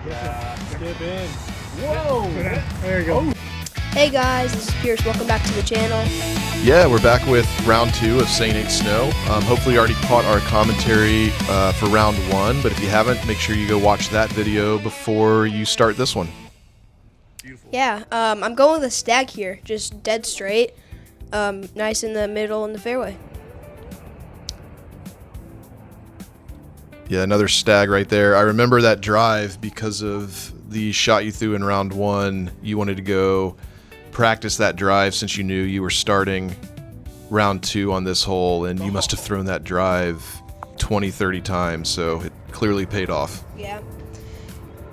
Skip in. Whoa! There you go. Hey guys, this is Pierce. Welcome back to the channel. Yeah, we're back with round 2 of St. 8 Snow. Hopefully you already caught our commentary for round 1, but if you haven't, make sure you go watch that video before you start this one. Yeah, I'm going with a stag here, just dead straight, nice in the middle in the fairway. Yeah, another stag right there. I remember that drive because of the shot you threw in round 1. You wanted to go practice that drive since you knew you were starting round 2 on this hole, and you must have thrown that drive 20-30 times, so it clearly paid off. Yeah,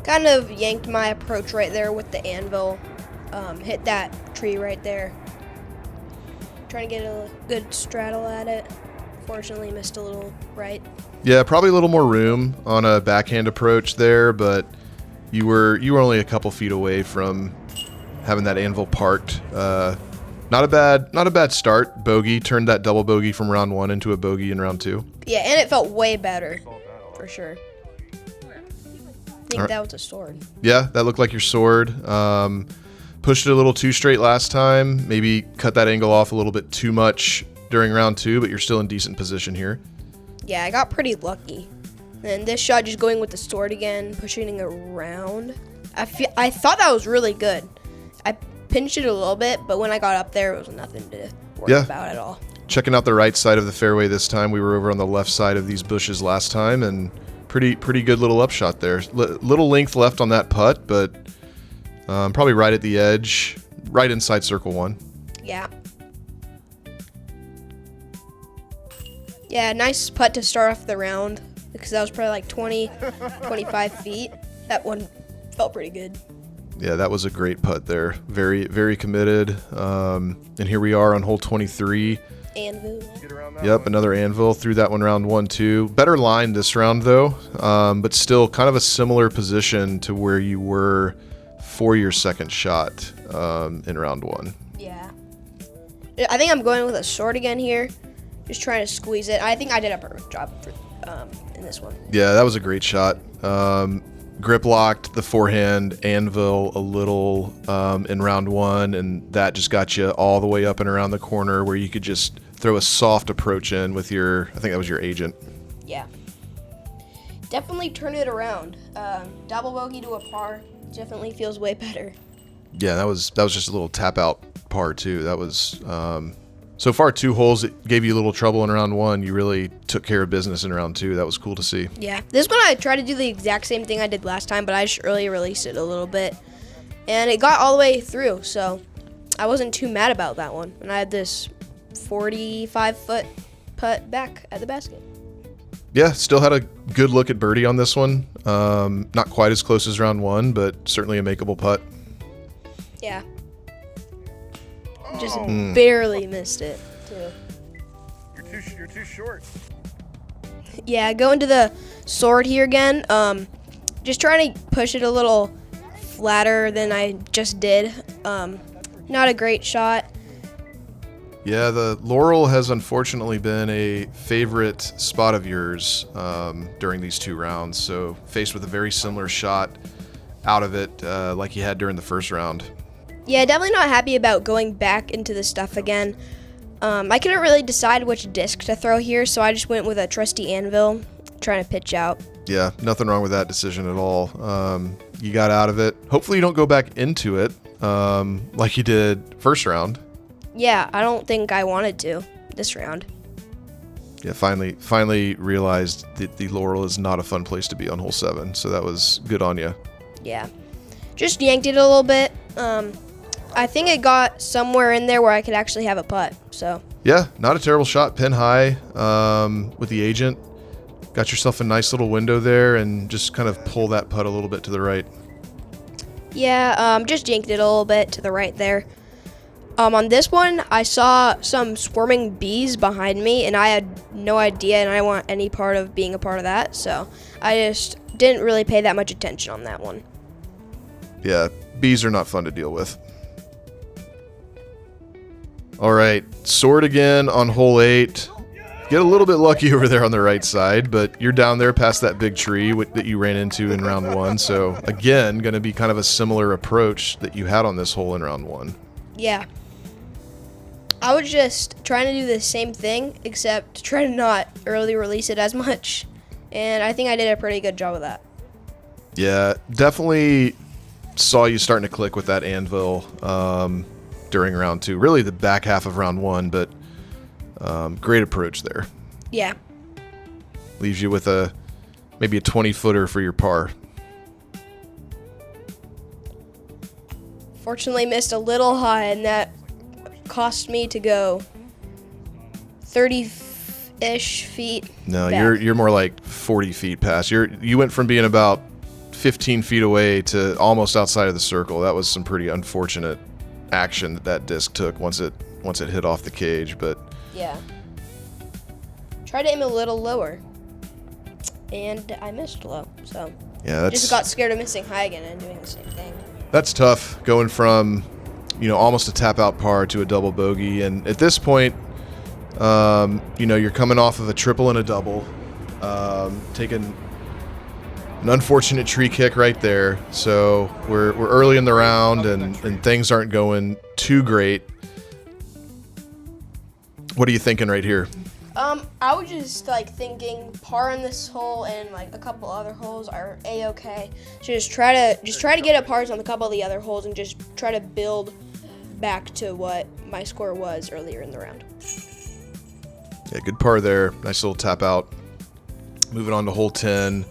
kind of yanked my approach right there with the anvil, hit that tree right there, trying to get a good straddle at it. Fortunately missed a little right. Yeah, probably a little more room on a backhand approach there, but you were only a couple feet away from having that anvil parked. Not a bad start. Bogey turned that double bogey from round 1 into a bogey in round 2. Yeah, and it felt way better, for sure. I think that was a sword. Yeah, that looked like your sword. Pushed it a little too straight last time. Maybe cut that angle off a little bit too much during round 2, but you're still in decent position here. Yeah, I got pretty lucky. And this shot just going with the sword again, pushing it around. I thought that was really good. I pinched it a little bit, but when I got up there, it was nothing to worry about at all. Checking out the right side of the fairway this time. We were over on the left side of these bushes last time, and pretty good little upshot there. Little length left on that putt, but probably right at the edge, right inside circle 1. Yeah. Yeah, nice putt to start off the round, because that was probably like 25 feet. That one felt pretty good. Yeah, that was a great putt there. Very committed. And here we are on hole 23. Anvil. Yep, another anvil. Threw that one round 1 too. Better line this round though, but still kind of a similar position to where you were for your second shot in round 1. Yeah. I think I'm going with a sword again here. Just trying to squeeze it. I think I did a perfect job in this one. Yeah, that was a great shot. Grip locked the forehand anvil a little in round 1, and that just got you all the way up and around the corner where you could just throw a soft approach in with your, I think that was your agent. Yeah. Definitely turn it around. Double bogey to a par definitely feels way better. Yeah, that was just a little tap out par too. That was so far 2 holes that gave you a little trouble in round 1. You really took care of business in round 2. That was cool to see. Yeah, this one I tried to do the exact same thing I did last time, but I just early released it a little bit, and it got all the way through, so I wasn't too mad about that one. And I had this 45-foot putt back at the basket. Yeah, still had a good look at birdie on this one. Not quite as close as round 1, but certainly a makeable putt. Yeah. Just barely missed it, too. You're too short. Yeah, going to the sword here again. Just trying to push it a little flatter than I just did. Not a great shot. Yeah, the Laurel has unfortunately been a favorite spot of yours during these 2 rounds. So faced with a very similar shot out of it like you had during the first round. Yeah, definitely not happy about going back into the stuff again. I couldn't really decide which disc to throw here, so I just went with a trusty anvil, trying to pitch out. Yeah, nothing wrong with that decision at all. You got out of it. Hopefully you don't go back into it like you did first round. Yeah, I don't think I wanted to this round. Yeah, finally realized that the Laurel is not a fun place to be on hole 7, so that was good on you. Yeah, just yanked it a little bit. I think it got somewhere in there where I could actually have a putt. So yeah, not a terrible shot, pin high with the agent. Got yourself a nice little window there, and just kind of pull that putt a little bit to the right. Yeah, just yanked it a little bit to the right there. On this one, I saw some swarming bees behind me, and I had no idea, and I didn't want any part of being a part of that, so I just didn't really pay that much attention on that one. Yeah, bees are not fun to deal with. All right, sword again on hole 8. Get a little bit lucky over there on the right side, but you're down there past that big tree that you ran into in round 1. So again, going to be kind of a similar approach that you had on this hole in round 1. Yeah. I was just trying to do the same thing, except try to not early release it as much. And I think I did a pretty good job of that. Yeah, definitely saw you starting to click with that anvil during round 2. Really the back half of round 1, but great approach there. Yeah. Leaves you with maybe a 20-footer for your par. Fortunately missed a little high, and that cost me to go 30-ish feet. No, back. you're more like 40 feet past. You went from being about 15 feet away to almost outside of the circle. That was some pretty unfortunate action that disc took once it hit off the cage, but yeah. Try to aim a little lower, and I missed low. So yeah, just got scared of missing high again and doing the same thing. That's tough, going from almost a tap out par to a double bogey, and at this point, you're coming off of a triple and a double, taking an unfortunate tree kick right there. So we're early in the round, and things aren't going too great. What are you thinking right here? I was just thinking par on this hole and a couple other holes are a-okay. So just try to get a pars on a couple of the other holes and just try to build back to what my score was earlier in the round. Yeah, good par there. Nice little tap out. Moving on to hole 10.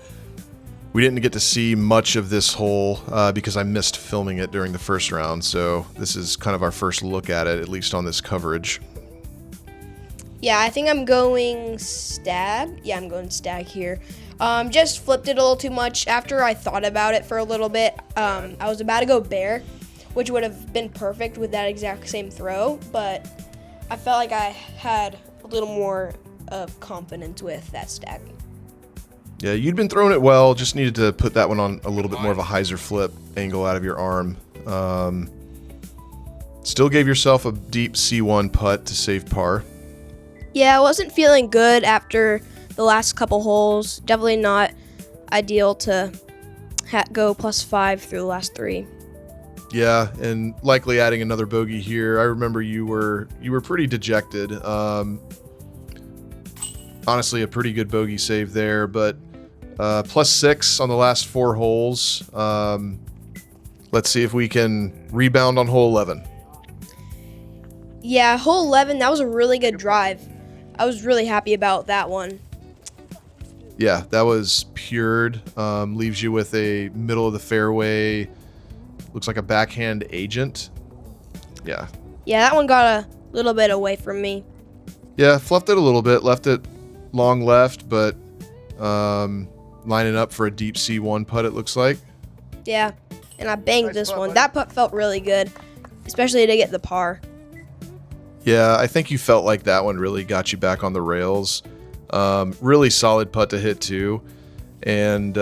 We didn't get to see much of this hole because I missed filming it during the first round. So this is kind of our first look at it, at least on this coverage. Yeah, I think I'm going stag. Yeah, I'm going stag here. Just flipped it a little too much. After I thought about it for a little bit, I was about to go bear, which would have been perfect with that exact same throw, but I felt like I had a little more of confidence with that stag. Yeah, you'd been throwing it well, just needed to put that one on a little bit more of a hyzer flip angle out of your arm. Still gave yourself a deep C1 putt to save par. Yeah, I wasn't feeling good after the last couple holes. Definitely not ideal to go +5 through the last 3. Yeah, and likely adding another bogey here. I remember you were pretty dejected. Honestly, a pretty good bogey save there, but +6 on the last 4 holes. Let's see if we can rebound on hole 11. Yeah, hole 11, that was a really good drive. I was really happy about that one. Yeah, that was pured. Leaves you with a middle of the fairway. Looks like a backhand agent. Yeah. Yeah, that one got a little bit away from me. Yeah, fluffed it a little bit. Left it long left, but lining up for a deep C1 putt, it looks like. Yeah, and I banged this one. That putt felt really good, especially to get the par. Yeah, I think you felt like that one really got you back on the rails. Really solid putt to hit too, and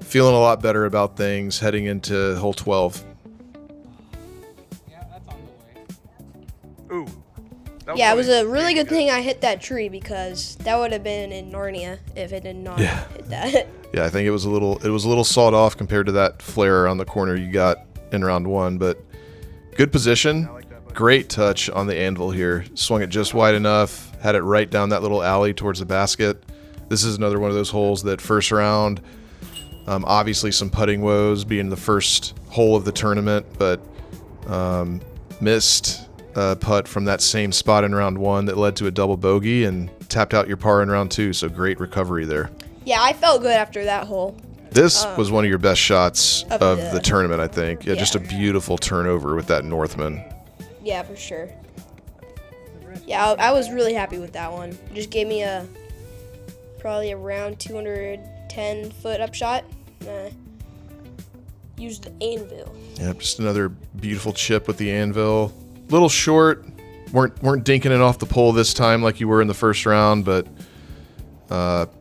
feeling a lot better about things heading into hole 12. Yeah, that's on the way. Ooh. Yeah, it was a really good thing I hit that tree because that would have been in Narnia if it did not hit that. Yeah, I think it was a little sawed off compared to that flare around the corner you got in round 1, but good position. Great touch on the anvil here. Swung it just wide enough, had it right down that little alley towards the basket. This is another one of those holes that first round, obviously some putting woes being the first hole of the tournament, but missed a putt from that same spot in round 1 that led to a double bogey and tapped out your par in round 2, so great recovery there. Yeah, I felt good after that hole. This was one of your best shots of the tournament, I think. Yeah, Yeah. just a beautiful turnover with that Northman. Yeah, for sure. Yeah, I was really happy with that one. It just gave me probably around 210-foot upshot. Used the anvil. Yeah, just another beautiful chip with the anvil. Little short. Weren't dinking it off the pole this time like you were in the first round, but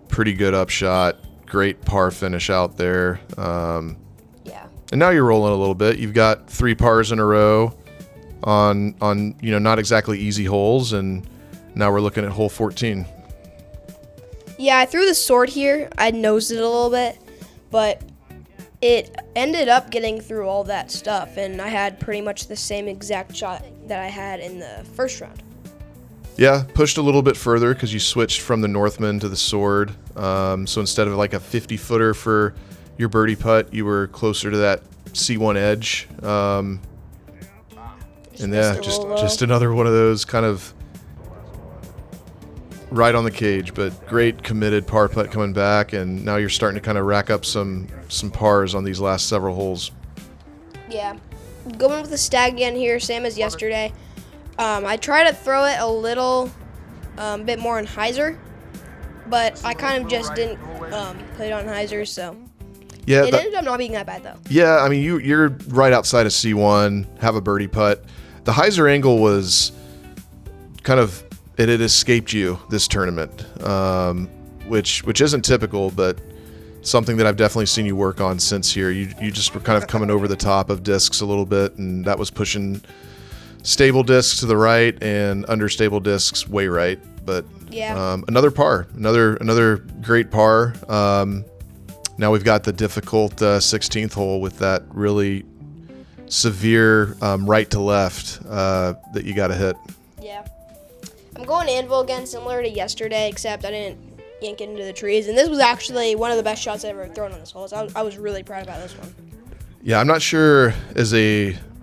pretty good upshot. Great par finish out there. Yeah. And now you're rolling a little bit. You've got 3 pars in a row on not exactly easy holes, and now we're looking at hole 14. Yeah, I threw the sword here. I nosed it a little bit, but it ended up getting through all that stuff, and I had pretty much the same exact shot that I had in the first round. Yeah, pushed a little bit further because you switched from the Northman to the sword. So instead of like a 50-footer for your birdie putt, you were closer to that C1 edge. And yeah, just another one of those kind of right on the cage, but great committed par putt coming back, and now you're starting to kind of rack up some pars on these last several holes. Yeah, going with the stag again here, same as yesterday. I try to throw it a little bit more on hyzer, but I kind of just didn't put it on hyzer, so yeah, it ended up not being that bad though. Yeah, I mean you're right outside of C1, have a birdie putt. The hyzer angle was kind of it had escaped you this tournament, which isn't typical, but something that I've definitely seen you work on since here. You just were kind of coming over the top of discs a little bit, and that was pushing stable discs to the right and understable discs way right. But yeah, another par, another great par. Now we've got the difficult 16th hole with that really severe right to left that you got to hit. Yeah, I'm going anvil again, similar to yesterday, except I didn't yank it into the trees, and this was actually one of the best shots I've ever thrown on this hole. So I was really proud about this one. Yeah, I'm not sure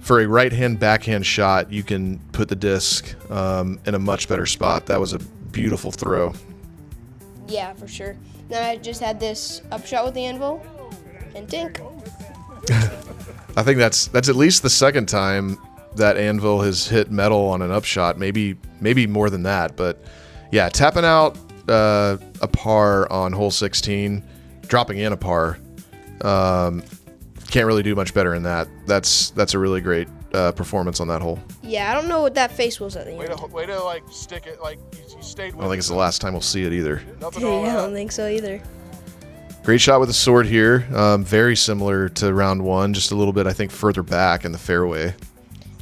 for a right-hand backhand shot, you can put the disc in a much better spot. That was a beautiful throw. Yeah, for sure. Then I just had this upshot with the anvil, and tink. I think that's at least the second time that anvil has hit metal on an upshot. Maybe more than that. But yeah, tapping out a par on hole 16, dropping in a par. Can't really do much better than that. That's a really great performance on that hole. Yeah, I don't know what that face was at the end. Way to like stick it, like you stayed with I don't think it's the last time we'll see it either. Yeah, I don't think so either. Great shot with the sword here. Very similar to round one, just a little bit, I think, further back in the fairway.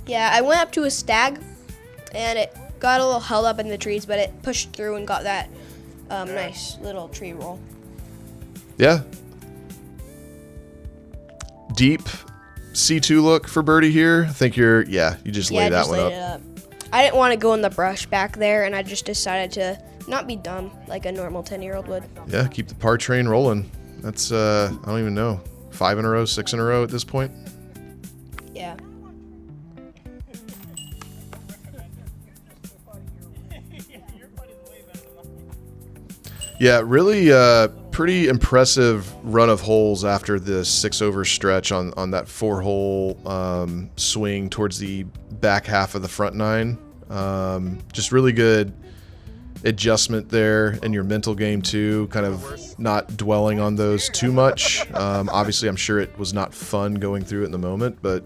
Yeah, I went up to a stag, and it got a little held up in the trees, but it pushed through and got that nice little tree roll. Yeah. Deep C2 look for birdie here. I think you just laid that one up. I didn't want to go in the brush back there, and I just decided to not be dumb like a normal 10-year-old would. Yeah, keep the par train rolling. That's, I don't even know, 5 in a row, 6 in a row at this point? Yeah. Yeah, really pretty impressive run of holes after the 6-over stretch on that 4-hole swing towards the back half of the front nine. Just really good adjustment there in your mental game too, kind of not dwelling on those too much. Obviously, I'm sure it was not fun going through it in the moment, but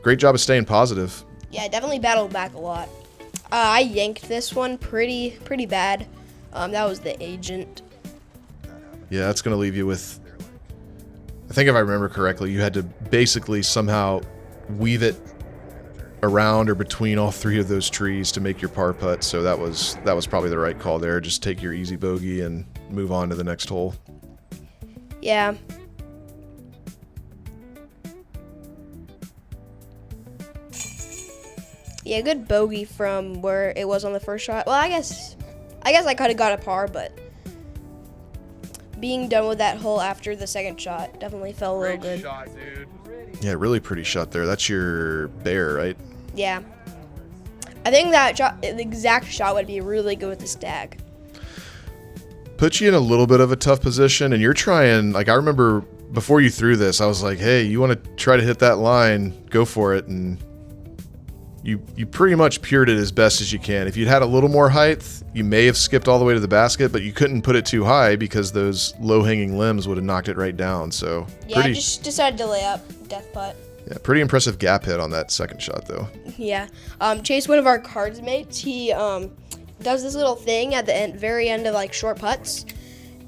great job of staying positive. Yeah, I definitely battled back a lot. I yanked this one pretty bad. That was the agent. Yeah, that's going to leave you with, I think if I remember correctly, you had to basically somehow weave it around or between all 3 of those trees to make your par putt. So that was probably the right call there. Just take your easy bogey and move on to the next hole. Yeah. Yeah, good bogey from where it was on the first shot. Well, I guess I could have got a par, but being done with that hole after the second shot definitely felt a little good. Shot, dude. Yeah, really pretty shot there. That's your bear, right? Yeah. I think that shot, the exact shot would be really good with the stag. Put you in a little bit of a tough position, and you're trying, like I remember before you threw this, I was like, hey, you want to try to hit that line, go for it, and you pretty much pured it as best as you can. If you'd had a little more height, you may have skipped all the way to the basket, but you couldn't put it too high because those low-hanging limbs would have knocked it right down. So yeah, I just decided to lay up death putt. Yeah, pretty impressive gap hit on that second shot, though. Yeah. Chase, one of our cards mates, he does this little thing at the very end of like short putts,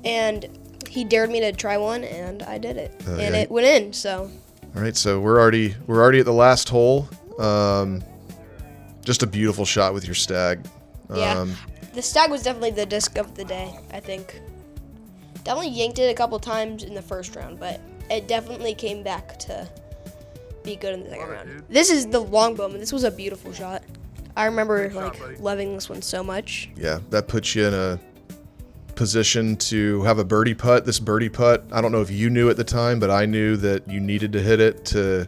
and he dared me to try one, and I did it, and it went in. So. All right, so we're already at the last hole. Just a beautiful shot with your stag. Yeah. The stag was definitely the disc of the day, I think. Definitely yanked it a couple times in the first round, but it definitely came back to be good in the second round. This is the longbowman. This was a beautiful shot. I remember loving this one so much. Yeah, that puts you in a position to have a birdie putt. This birdie putt, I don't know if you knew at the time, but I knew that you needed to hit it to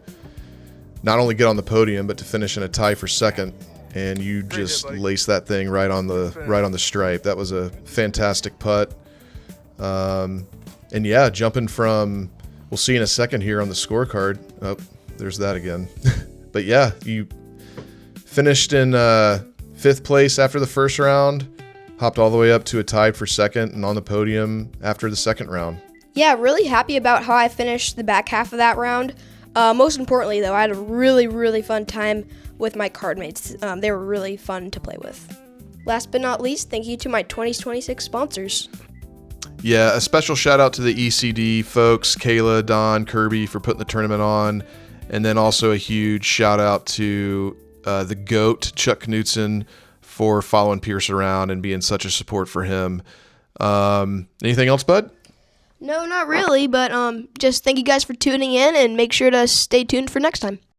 not only get on the podium, but to finish in a tie for second. And you just laced that thing right on the stripe. That was a fantastic putt. And yeah, jumping from, we'll see in a second here on the scorecard. Oh, there's that again. But yeah, you finished in 5th place after the first round, hopped all the way up to a tie for second and on the podium after the second round. Yeah, really happy about how I finished the back half of that round. Most importantly, though, I had a really, really fun time with my card mates. They were really fun to play with. Last but not least, thank you to my 2026 sponsors. Yeah, a special shout out to the ECD folks, Kayla, Don, Kirby for putting the tournament on. And then also a huge shout out to the GOAT, Chuck Knutson, for following Pierce around and being such a support for him. Anything else, bud? No, not really, but just thank you guys for tuning in and make sure to stay tuned for next time.